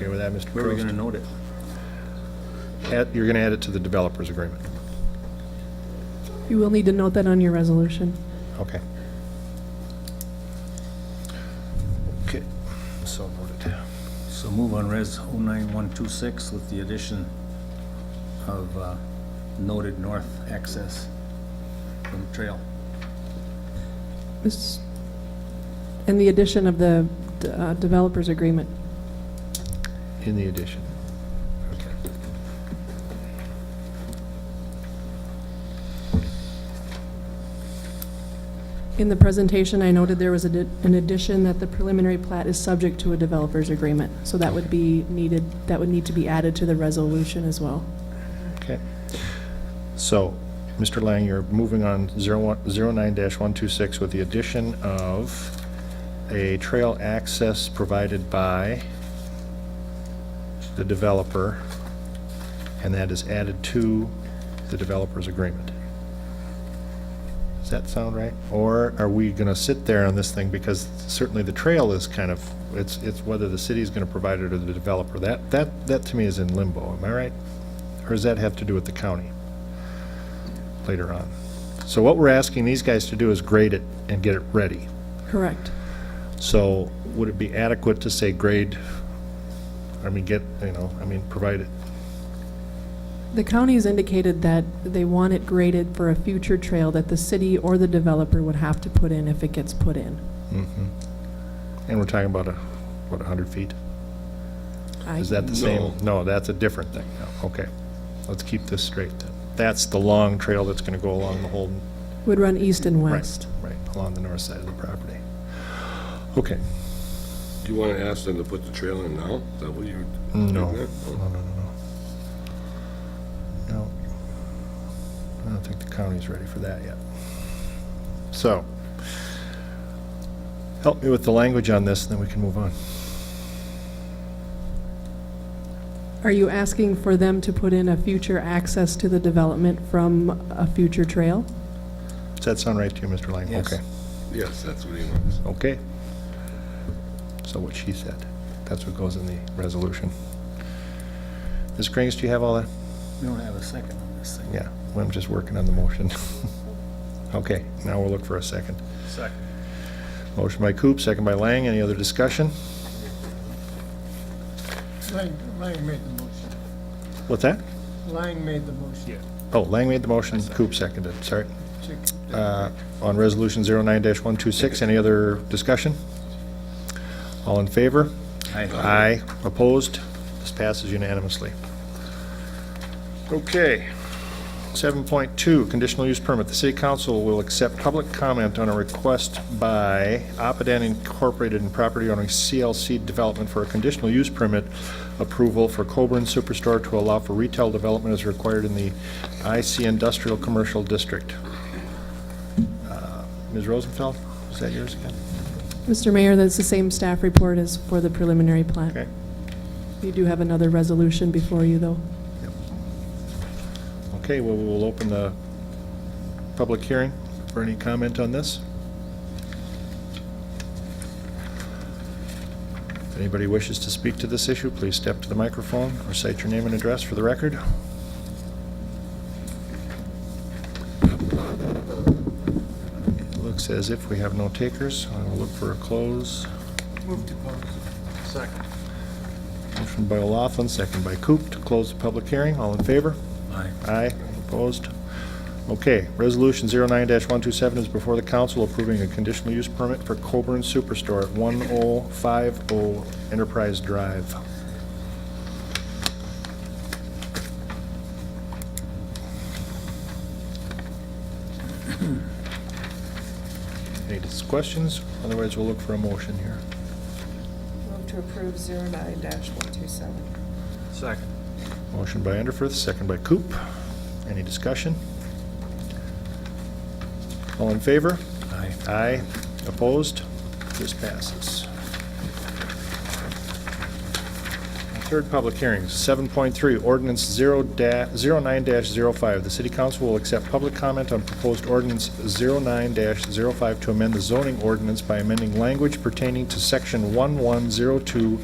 okay with that, Mr. Where are we Prost? gonna note it? You're gonna add it to the developers agreement. You will need to note that on your resolution. Okay. Okay, so noted. So move on res 09126 with the addition of noted north access from trail. And the addition of the developers agreement. In the addition. Okay. In the presentation, I noted there was an addition that the preliminary plat is subject to a developers agreement. So that would be needed, that would need to be added to the resolution as well. Okay. So, Mr. Lang, you're moving on 09-126 with the addition of a trail access provided by the developer, and that is added to the developer's agreement. Does that sound right? Or are we gonna sit there on this thing, because certainly the trail is kind of, it's whether the city's gonna provide it or the developer. That to me is in limbo, am I right? Or does that have to do with the county later on? So what we're asking these guys to do is grade it and get it ready. Correct. So would it be adequate to say grade, provide it? The county has indicated that they want it graded for a future trail that the city or the developer would have to put in if it gets put in. Mm-hmm. And we're talking about 100 feet? Is that the No. same? No, that's a different thing. No, okay. Let's keep this straight then. That's the long trail that's gonna go along the whole, Would run east and right, west. right, along the north side of the property. Okay. Do you want to ask them to put the trail in now? Is that what you're No. doing No, there? no, no, no. No. I don't think the county's ready for that yet. So, help me with the language on this, and then we can move on. Are you asking for them to put in a future access to the development from a future trail? Does that sound right to you, Mr. Lang? Yes. Okay. Yes, that's what he wants. Okay. So what she said, that's what goes in the resolution. Ms. Krings, do you have all that? We don't have a second on this thing. Yeah, well, I'm just working on the motion. Okay, now we'll look for a second. Second. Motion by Coop, second by Lang. Any other discussion? Lang made the motion. What's that? Lang made the motion. Yeah. Oh, Lang made the motion, Coop seconded, sorry. Chick- On resolution 09-126, any other discussion? All in favor? Aye. Aye. Opposed? This passes unanimously. Okay. 7.2, conditional use permit. The city council will accept public comment on a request by Oppadan Incorporated and property owner CLC Development for a conditional use permit approval for Coburn Superstore to allow for retail development as required in the IC Industrial Commercial District. Ms. Rosenfeld, is that yours again? Mr. Mayor, that's the same staff report as for the preliminary plat. Okay. You do have another resolution before you, though. Okay, well, we'll open the public hearing for any comment on this. If anybody wishes to speak to this issue, please step to the microphone or cite your name and address for the record. It looks as if we have no takers. I will look for a close. Move to close. Second. Motion by O'Laughlin, second by Coop to close the public hearing. All in favor? Aye. Aye, opposed? Okay, resolution 09-127 is before the council approving a conditional use permit for Coburn Superstore at 1050 Enterprise Drive. Any questions? Otherwise, we'll look for a motion here. Move to approve 09-127. Second. Motion by Enderfirth, second by Coop. Any discussion? All in favor? Aye. Aye. Opposed? This passes. Third public hearing, 7.3, ordinance 09-05. The city council will accept public comment on proposed ordinance 09-05 to amend the zoning ordinance by amending language pertaining to section 1102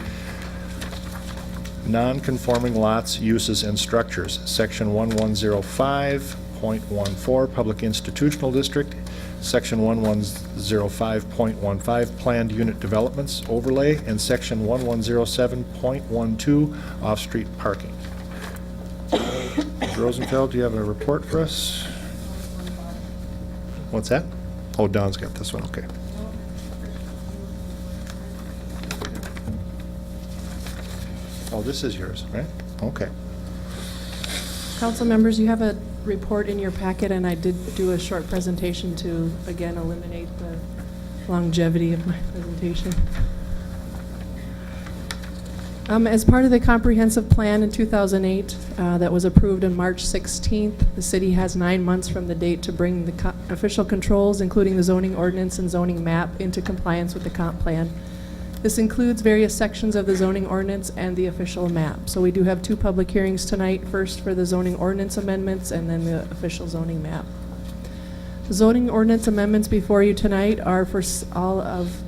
non-conforming lots, uses, and structures, Section 1105.14, Public Institutional District, Section 1105.15, Planned Unit Developments Overlay, and Section 1107.12, Off-Street Parking. Ms. Rosenfeld, do you have a report for us? What's that? Oh, Don's got this one, okay. Oh, this is yours, right? Okay. Council members, you have a report in your packet, and I did do a short presentation to, again, eliminate the longevity of my presentation. As part of the comprehensive plan in 2008 that was approved on March 16th, the city has 9 months from the date to bring the official controls, including the zoning ordinance and zoning map, into compliance with the comp plan. This includes various sections of the zoning ordinance and the official map. So we do have 2 public hearings tonight, first for the zoning ordinance amendments and then the official zoning map. The zoning ordinance amendments before you tonight are for all of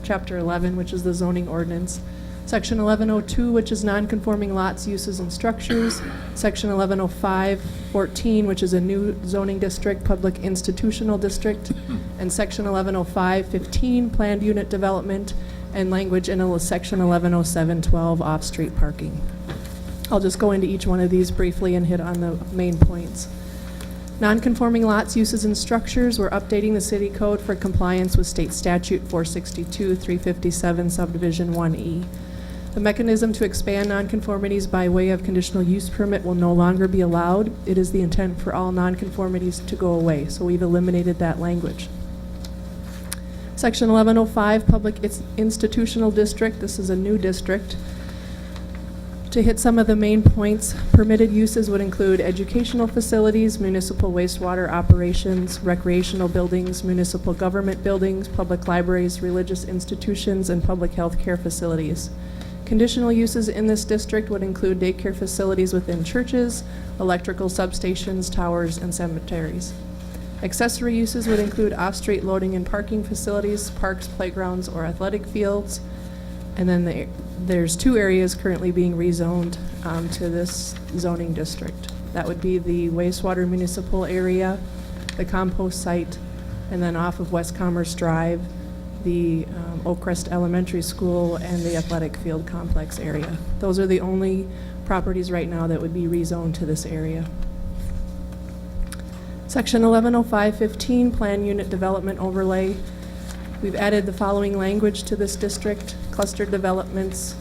Chapter 11, which is the zoning ordinance. Section 1102, which is non-conforming lots, uses, and structures. Section 1105.14, which is a new zoning district, public institutional district. And Section 1105.15, planned unit development, and language in Section 1107.12, off-street parking. I'll just go into each one of these briefly and hit on the main points. Non-conforming lots, uses, and structures, we're updating the city code for compliance with state statute 462-357 subdivision 1E. The mechanism to expand nonconformities by way of conditional use permit will no longer be allowed. It is the intent for all nonconformities to go away, so we've eliminated that language. Section 1105, Public Institutional District. This is a new district. To hit some of the main points, permitted uses would include educational facilities, municipal wastewater operations, recreational buildings, municipal government buildings, public libraries, religious institutions, and public health care facilities. Conditional uses in this district would include daycare facilities within churches, electrical substations, towers, and cemeteries. Accessory uses would include off-street loading and parking facilities, parks, playgrounds, or athletic fields. And then there's 2 areas currently being rezoned to this zoning district. That would be the wastewater municipal area, the compost site, and then off of West Commerce Drive, the Oak Crest Elementary School, and the athletic field complex area. Those are the only properties right now that would be rezoned to this area. Section 1105.15, Plan Unit Development Overlay. We've added the following language to this district: cluster developments